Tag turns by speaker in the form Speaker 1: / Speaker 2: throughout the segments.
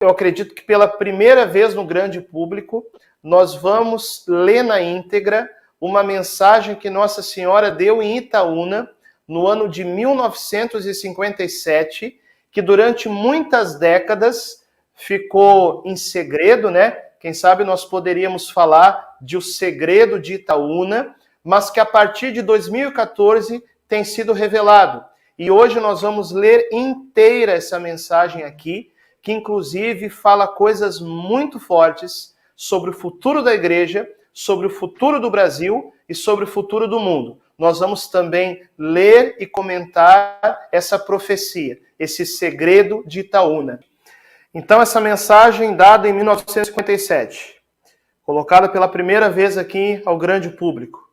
Speaker 1: eu acredito que pela primeira vez no grande público, nós vamos ler na íntegra uma mensagem que Nossa Senhora deu em Itaúna, no ano de 1957, que durante muitas décadas ficou em segredo, né? Quem sabe nós poderíamos falar de O Segredo de Itaúna, mas que a partir de 2014 tem sido revelado. E hoje nós vamos ler inteira essa mensagem aqui, que inclusive fala coisas muito fortes sobre o futuro da igreja, sobre o futuro do Brasil e sobre o futuro do mundo. Nós vamos também ler e comentar essa profecia, esse segredo de Itaúna. Então, essa mensagem dada em 1957, colocada pela primeira vez aqui ao grande público.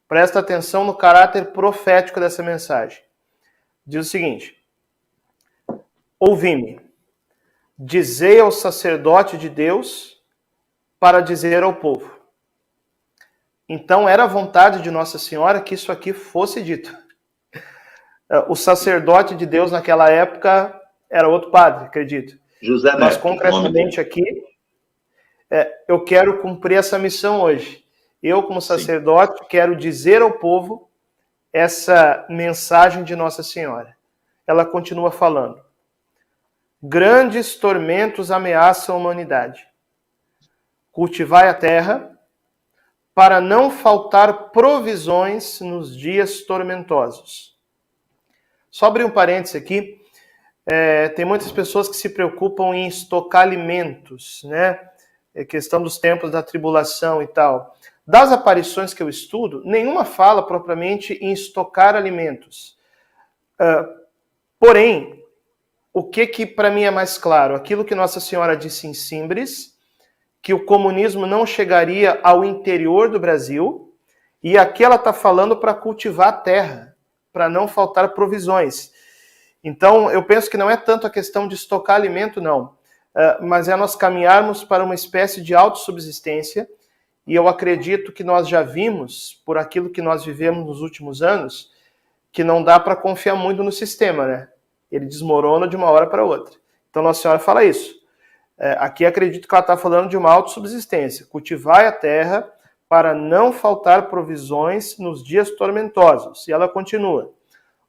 Speaker 1: Presta atenção no caráter profético dessa mensagem. Diz o seguinte: ouvi-me, dizei ao sacerdote de Deus para dizer ao povo. Então era a vontade de Nossa Senhora que isso aqui fosse dito. O sacerdote de Deus naquela época era outro padre, acredito.
Speaker 2: José Neto.
Speaker 1: Mas concretamente aqui, eu quero cumprir essa missão hoje. Eu, como sacerdote, Sim. quero dizer ao povo essa mensagem de Nossa Senhora. Ela continua falando. Grandes tormentos ameaçam a humanidade. Cultivai a terra, para não faltar provisões nos dias tormentosos. Só abrir um parênteses aqui. Tem muitas pessoas que se preocupam em estocar alimentos, né? É questão dos tempos da tribulação e tal. Das aparições que eu estudo, nenhuma fala propriamente em estocar alimentos. Porém, o que para mim é mais claro? Aquilo que Nossa Senhora disse em Símbris, que o comunismo não chegaria ao interior do Brasil, e aqui ela está falando para cultivar a terra, para não faltar provisões. Então, eu penso que não é tanto a questão de estocar alimento, não, mas é nós caminharmos para uma espécie de autossubsistência, e eu acredito que nós já vimos, por aquilo que nós vivemos nos últimos anos, que não dá para confiar muito no sistema, né? Ele desmorona de uma hora para outra. Então, Nossa Senhora fala isso. Aqui acredito que ela está falando de uma autossubsistência. Cultivai a terra para não faltar provisões nos dias tormentosos. E ela continua.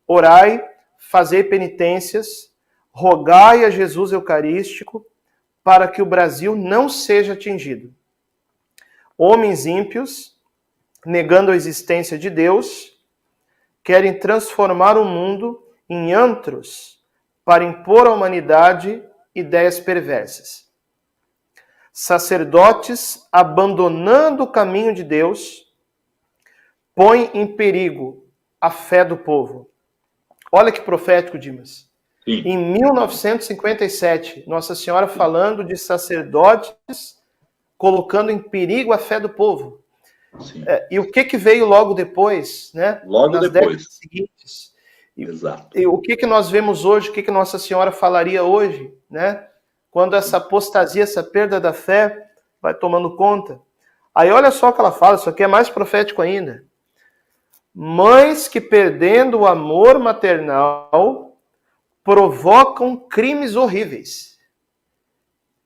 Speaker 1: Orai, fazei penitências, rogai a Jesus Eucarístico para que o Brasil não seja atingido. Homens ímpios, negando a existência de Deus, querem transformar o mundo em antros para impor à humanidade ideias perversas. Sacerdotes, abandonando o caminho de Deus, põem em perigo a fé do povo. Olha que profético, Dimas. Sim. Em 1957, Nossa Senhora falando de sacerdotes colocando em perigo a fé do povo. E o que veio logo depois, né?
Speaker 2: Logo
Speaker 1: nas
Speaker 2: depois.
Speaker 1: Décadas seguintes.
Speaker 2: Exato.
Speaker 1: E o que nós vemos hoje, o que Nossa Senhora falaria hoje, né? Quando essa apostasia, essa perda da fé vai tomando conta. Aí olha só o que ela fala, isso aqui é mais profético ainda. Mães que, perdendo o amor maternal, provocam crimes horríveis.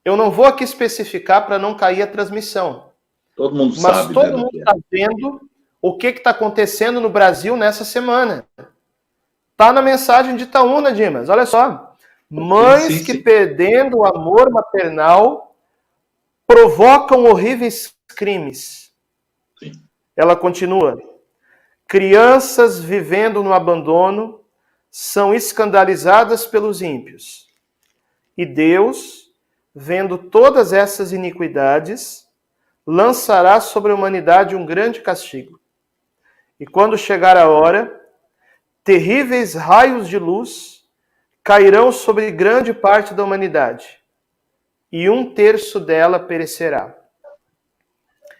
Speaker 1: Eu não vou aqui especificar para não cair a transmissão.
Speaker 2: Todo mundo
Speaker 1: mas
Speaker 2: sabe.
Speaker 1: Mas todo mundo está vendo o que está acontecendo no Brasil nessa semana. Está na mensagem de Itaúna, Dimas. Olha só. Mães que, perdendo o amor maternal, provocam horríveis crimes.
Speaker 2: Sim.
Speaker 1: Ela continua. Crianças vivendo no abandono são escandalizadas pelos ímpios. E Deus, vendo todas essas iniquidades, lançará sobre a humanidade um grande castigo. E quando chegar a hora, terríveis raios de luz cairão sobre grande parte da humanidade, e 1/3 dela perecerá.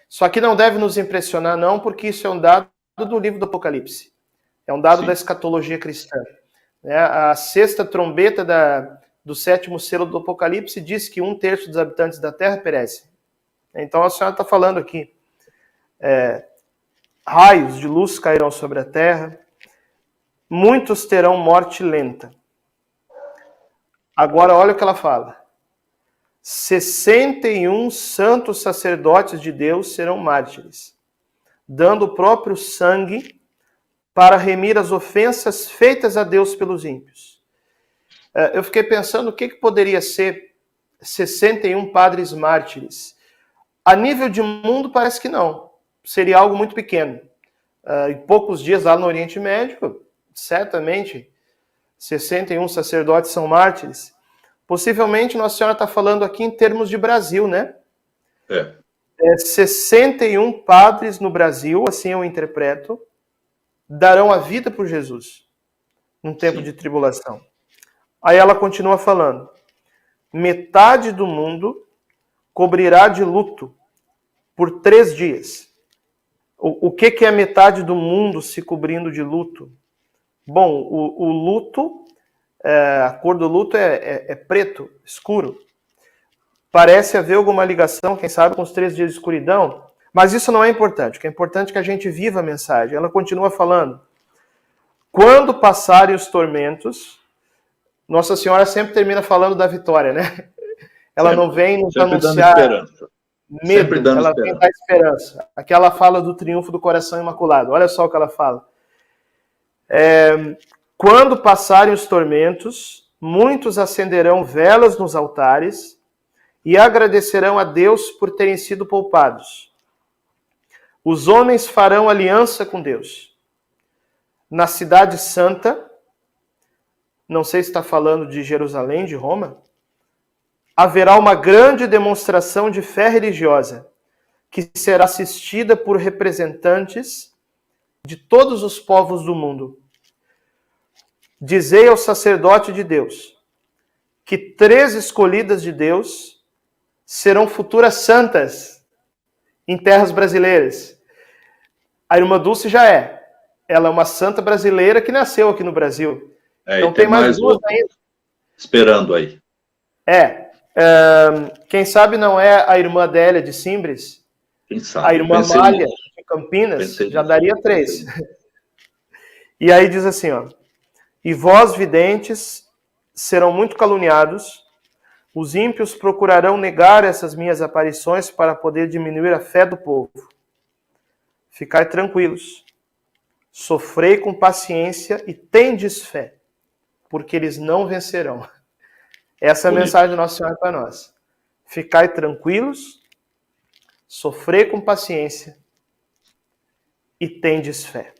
Speaker 1: Isso aqui não deve nos impressionar, não, porque isso é um dado do livro do Apocalipse. É um dado da escatologia cristã. A sexta trombeta do 7º selo do Apocalipse diz que 1/3 dos habitantes da Terra perecem. Então a senhora está falando aqui. Raios de luz cairão sobre a terra, muitos terão morte lenta. Agora olha o que ela fala. 61 santos sacerdotes de Deus serão mártires, dando o próprio sangue para remir as ofensas feitas a Deus pelos ímpios. Eu fiquei pensando o que poderia ser 61 padres mártires. A nível de mundo parece que não. Seria algo muito pequeno. Em poucos dias lá no Oriente Médio, certamente 61 sacerdotes são mártires. Possivelmente Nossa Senhora está falando aqui em termos de Brasil, né? 61 padres no Brasil, assim eu interpreto, darão a vida por Jesus num tempo de tribulação. Aí ela continua falando: metade do mundo cobrirá de luto por 3 dias. O que é metade do mundo se cobrindo de luto? Bom, o luto, a cor do luto é preto, escuro. Parece haver alguma ligação, quem sabe, com os 3 dias de escuridão, mas isso não é importante. O que é importante é que a gente viva a mensagem. Ela continua falando: quando passarem os tormentos, Nossa Senhora sempre termina falando da vitória, né? Ela não vem nos anunciar medo, ela vem dar esperança. Aqui ela fala do triunfo do coração imaculado. Olha só o que ela fala. Quando passarem os tormentos, muitos acenderão velas nos altares e agradecerão a Deus por terem sido poupados. Os homens farão aliança com Deus. Na cidade santa, não sei se está falando de Jerusalém, de Roma, haverá uma grande demonstração de fé religiosa, que será assistida por representantes de todos os povos do mundo. Dizei ao sacerdote de Deus que 3 escolhidas de Deus serão futuras santas em terras brasileiras. A irmã Dulce já é. Ela é uma santa brasileira que nasceu aqui no Brasil. Então tem mais 2 ainda.
Speaker 2: Esperando aí.
Speaker 1: Quem sabe não é a irmã Adélia de Simbres?
Speaker 2: Quem sabe?
Speaker 1: A irmã Malha de Campinas? Já daria 3. E aí diz assim, ó: e vós, videntes, serão muito caluniados, os ímpios procurarão negar essas minhas aparições para poder diminuir a fé do povo. Ficai tranquilos, sofrei com paciência e tendes fé, porque eles não vencerão. Essa é a mensagem de Nossa Senhora para nós. Ficai tranquilos, sofrei com paciência e tendes fé.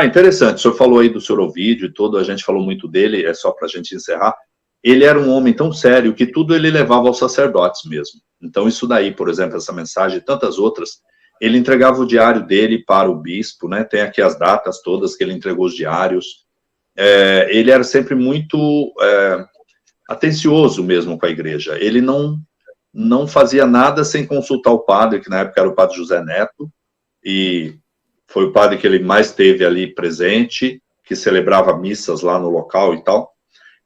Speaker 2: Interessante, o senhor falou aí do senhor Ovídio e todo, a gente falou muito dele, é só para a gente encerrar. Ele era um homem tão sério que tudo ele levava aos sacerdotes mesmo. Então isso daí, por exemplo, essa mensagem e tantas outras, ele entregava o diário dele para o bispo, né? Tem aqui as datas todas que ele entregou os diários. Ele era sempre muito atencioso mesmo com a igreja. Ele não fazia nada sem consultar o padre, que na época era o padre José Neto, e foi o padre que ele mais teve ali presente, que celebrava missas lá no local e tal.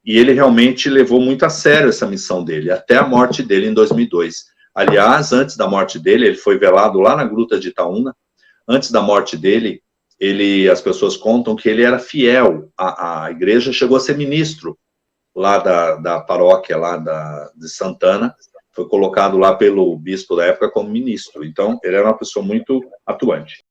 Speaker 2: E ele realmente levou muito a sério essa missão dele, até a morte dele em 2002. Aliás, antes da morte dele, ele foi velado lá na Gruta de Itaúna. Antes da morte dele, as pessoas contam que ele era fiel à igreja, chegou a ser ministro lá da paróquia lá de Santana, foi colocado lá pelo bispo da época como ministro. Então, ele era uma pessoa muito atuante.